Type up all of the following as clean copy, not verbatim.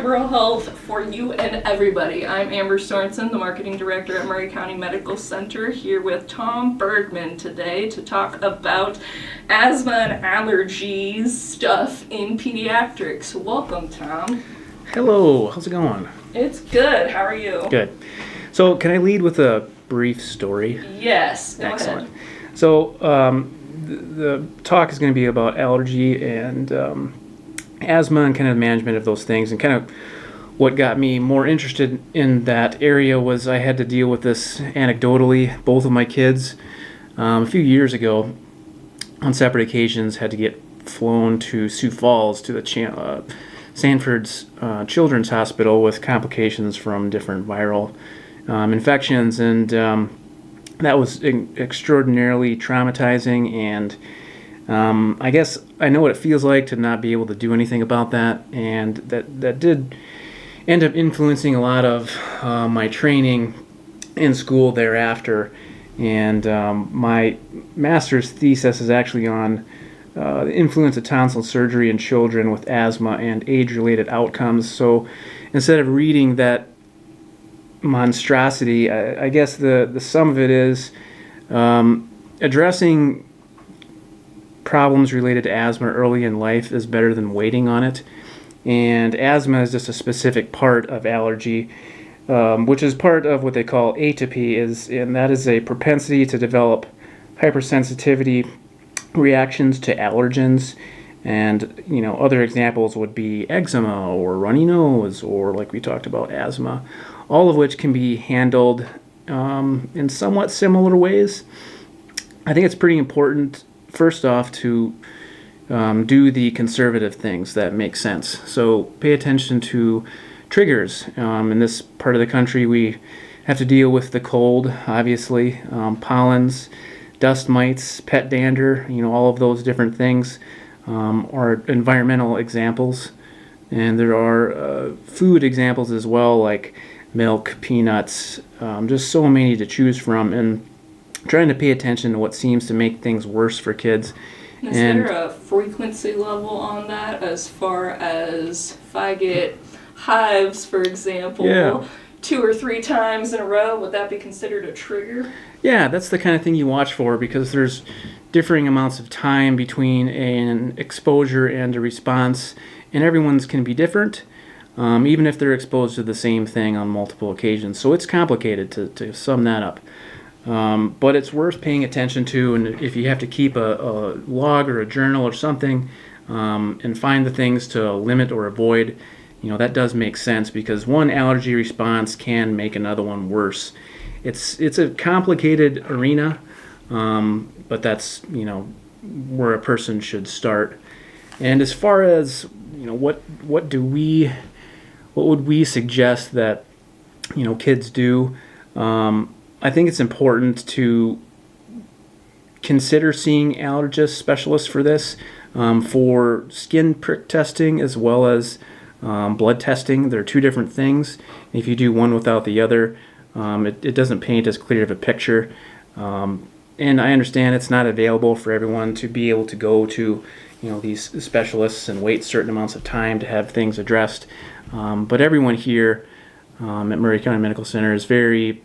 behavioral health for you and everybody. I'm Amber Sorensen, the Marketing Director at Murray County Medical Center, here with Tom Bergman today to talk about asthma and allergies stuff in pediatrics. Welcome, Tom. Hello, how's it going? It's good. How are you? Good. So can I lead with a brief story? Yes, go Excellent. ahead. So the talk is going to be about allergy and asthma and kind of management of those things, and kind of what got me more interested in that area was I had to deal with this anecdotally. Both of my kids a few years ago on separate occasions had to get flown to Sioux Falls to the Sanford's Children's Hospital with complications from different viral infections, and that was extraordinarily traumatizing, and I guess I know what it feels like to not be able to do anything about that, and that did end up influencing a lot of my training in school thereafter, and my master's thesis is actually on the influence of tonsil surgery in children with asthma and age-related outcomes. So instead of reading that monstrosity, I guess the sum of it is addressing problems related to asthma early in life is better than waiting on it. And asthma is just a specific part of allergy, which is part of what they call atopy, and that is a propensity to develop hypersensitivity reactions to allergens. And other examples would be eczema or runny nose, or like we talked about, asthma, all of which can be handled in somewhat similar ways. I think it's pretty important, first off, to do the conservative things that make sense. So pay attention to triggers. In this part of the country, we have to deal with the cold, obviously, pollens, dust mites, pet dander, all of those different things are environmental examples. And there are food examples as well, like milk, peanuts, just so many to choose from, and trying to pay attention to what seems to make things worse for kids. Is there a frequency level on that, as far as if I get hives, for example, Yeah. 2 or 3 times in a row, would that be considered a trigger? Yeah, that's the kind of thing you watch for, because there's differing amounts of time between an exposure and a response, and everyone's can be different, even if they're exposed to the same thing on multiple occasions. So it's complicated to sum that up. But it's worth paying attention to, and if you have to keep a log or a journal or something, and find the things to limit or avoid, that does make sense, because one allergy response can make another one worse. It's a complicated arena, but that's where a person should start. And as far as what would we suggest that kids do? I think it's important to consider seeing allergist specialists for this, for skin prick testing as well as blood testing. They're 2 different things. If you do one without the other, it doesn't paint as clear of a picture. And I understand it's not available for everyone to be able to go to these specialists and wait certain amounts of time to have things addressed. But everyone here at Murray County Medical Center is very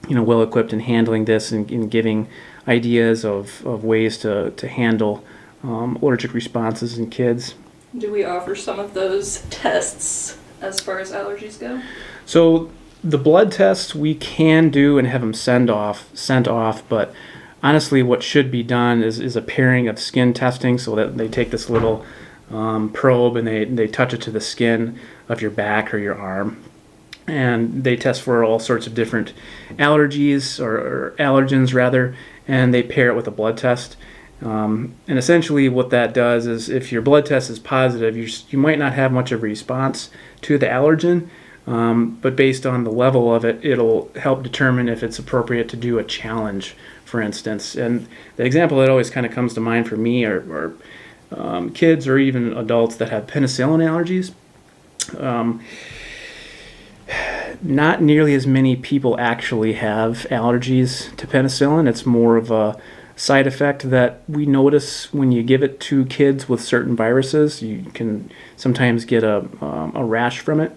well equipped in handling this and in giving ideas of ways to handle allergic responses in kids. Do we offer some of those tests as far as allergies go? So the blood tests we can do and have them sent off, but honestly what should be done is a pairing of skin testing, so that they take this little probe and they touch it to the skin of your back or your arm, and they test for all sorts of different allergies or allergens rather, and they pair it with a blood test. And essentially what that does is, if your blood test is positive, you might not have much of a response to the allergen, but based on the level of it, it'll help determine if it's appropriate to do a challenge, for instance. And the example that always kind of comes to mind for me are kids or even adults that have penicillin allergies. Not nearly as many people actually have allergies to penicillin. It's more of a side effect that we notice when you give it to kids with certain viruses. You can sometimes get a rash from it,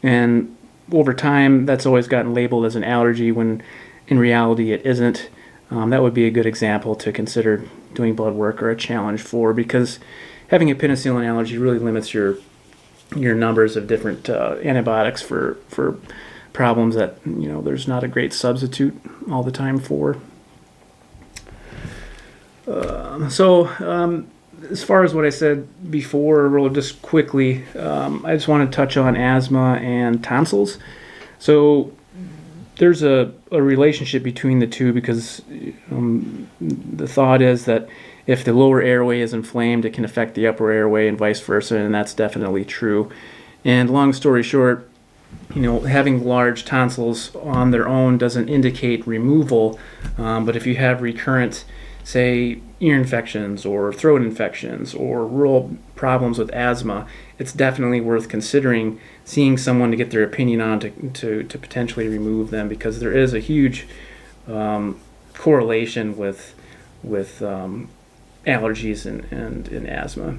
and over time that's always gotten labeled as an allergy when in reality it isn't. That would be a good example to consider doing blood work or a challenge for, because having a penicillin allergy really limits your numbers of different antibiotics for problems that there's not a great substitute all the time for. As far as what I said before, real just quickly, I just want to touch on asthma and tonsils. So there's a relationship between the two, because the thought is that if the lower airway is inflamed, it can affect the upper airway and vice versa, and that's definitely true. And long story short, having large tonsils on their own doesn't indicate removal, but if you have recurrent, say, ear infections or throat infections or real problems with asthma, it's definitely worth considering seeing someone to get their opinion on to potentially remove them, because there is a huge correlation with allergies and asthma.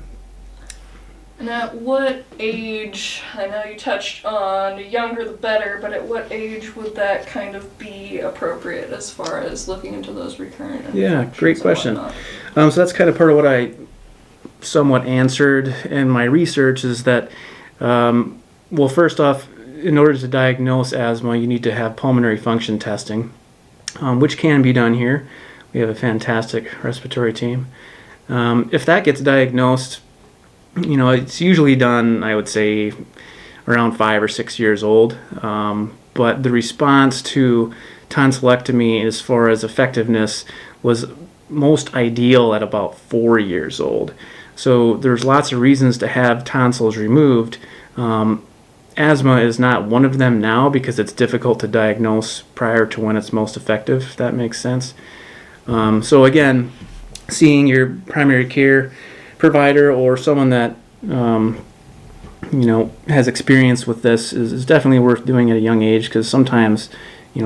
And at what age, I know you touched on the younger the better, but at what age would that kind of be appropriate as far as looking into those recurrent infections? Yeah, great question. So that's kind of part of what I somewhat answered in my research, is that, well, first off, in order to diagnose asthma, you need to have pulmonary function testing, which can be done here. We have a fantastic respiratory team. If that gets diagnosed, it's usually done, I would say, around 5 or 6 years old. But the response to tonsillectomy, as far as effectiveness, was most ideal at about 4 years old. So there's lots of reasons to have tonsils removed. Asthma is not one of them now, because it's difficult to diagnose prior to when it's most effective, if that makes sense. So again, seeing your primary care provider or someone that has experience with this is definitely worth doing at a young age, because sometimes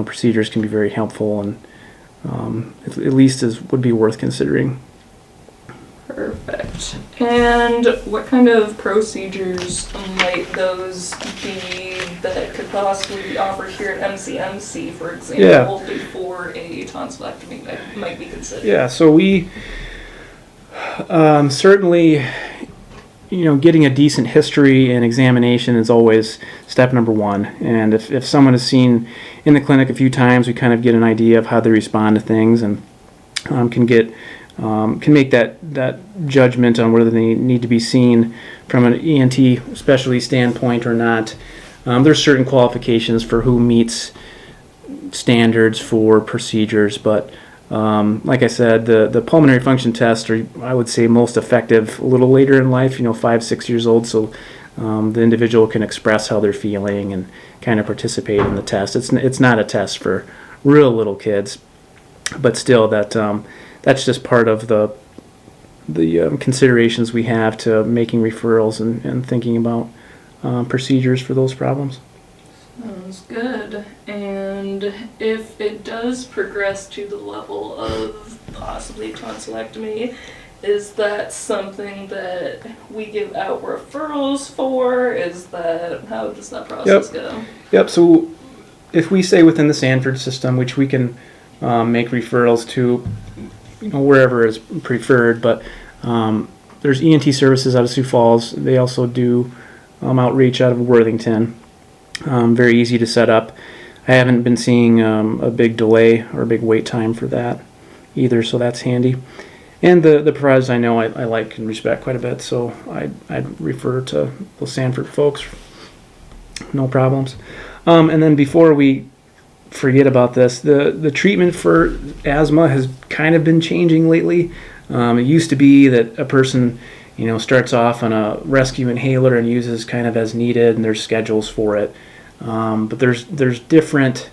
procedures can be very helpful, and at least would be worth considering. Perfect. And what kind of procedures might those be that could possibly be offered here at MCMC, for example, before a tonsillectomy might be considered? Yeah, so we certainly, getting a decent history and examination is always step number one. And if someone is seen in the clinic a few times, we kind of get an idea of how they respond to things, and can make that judgment on whether they need to be seen from an ENT specialty standpoint or not. There's certain qualifications for who meets standards for procedures, but like I said, the pulmonary function tests are, I would say, most effective a little later in life, 5, 6 years old, so the individual can express how they're feeling and kind of participate in the test. It's not a test for real little kids, but still, that's just part of the considerations we have to making referrals and thinking about procedures for those problems. Sounds good. And if it does progress to the level of possibly tonsillectomy, is that something that we give out referrals for? How does that process go? Yep. So if we say within the Sanford system, which we can make referrals to wherever is preferred, but there's ENT services out of Sioux Falls. They also do outreach out of Worthington. Very easy to set up. I haven't been seeing a big delay or a big wait time for that either, so that's handy. And the providers I know I like and respect quite a bit, so I'd refer to those Sanford folks. No problems. And then before we forget about this, the treatment for asthma has kind of been changing lately. It used to be that a person starts off on a rescue inhaler and uses kind of as needed, and there's schedules for it. But there's different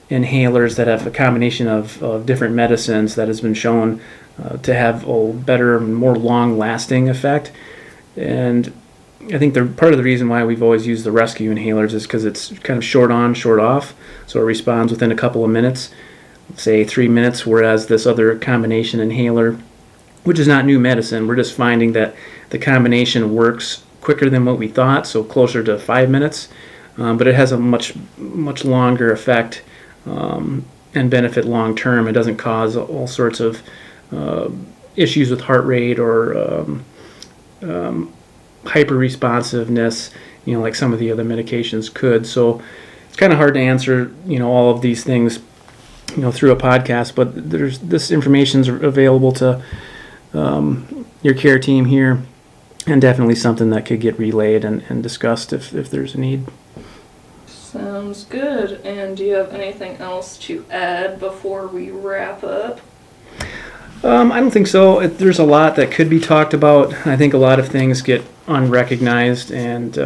inhalers that have a combination of different medicines that has been shown to have a better, more long-lasting effect. And I think part of the reason why we've always used the rescue inhalers is because it's kind of short on, short off, so it responds within a couple of minutes. say 3 minutes, whereas this other combination inhaler, which is not new medicine, we're just finding that the combination works quicker than what we thought, so closer to 5 minutes, but it has a much longer effect and benefit long term. It doesn't cause all sorts of issues with heart rate or hyper responsiveness, like some of the other medications could. So it's kind of hard to answer, all of these things, through a podcast. But this information's available to your care team here, and definitely something that could get relayed and discussed if there's a need. Sounds good. And do you have anything else to add before we wrap up? I don't think so. There's a lot that could be talked about. I think a lot of things get unrecognized, and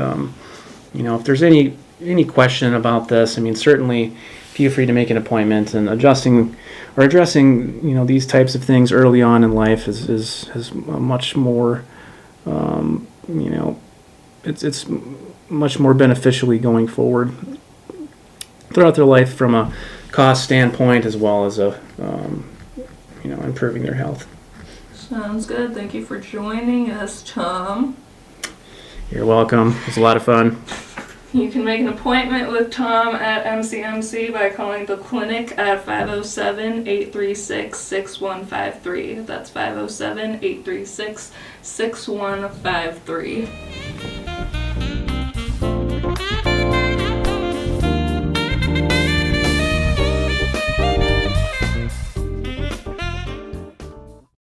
if there's any question about this, certainly feel free to make an appointment. And addressing these types of things early on in life is much more it's much more beneficially going forward throughout their life from a cost standpoint, as well as improving their health. Sounds good. Thank you for joining us, Tom. You're welcome. It was a lot of fun. You can make an appointment with Tom at MCMC by calling the clinic at 507-836-6153. That's 507-836-6153.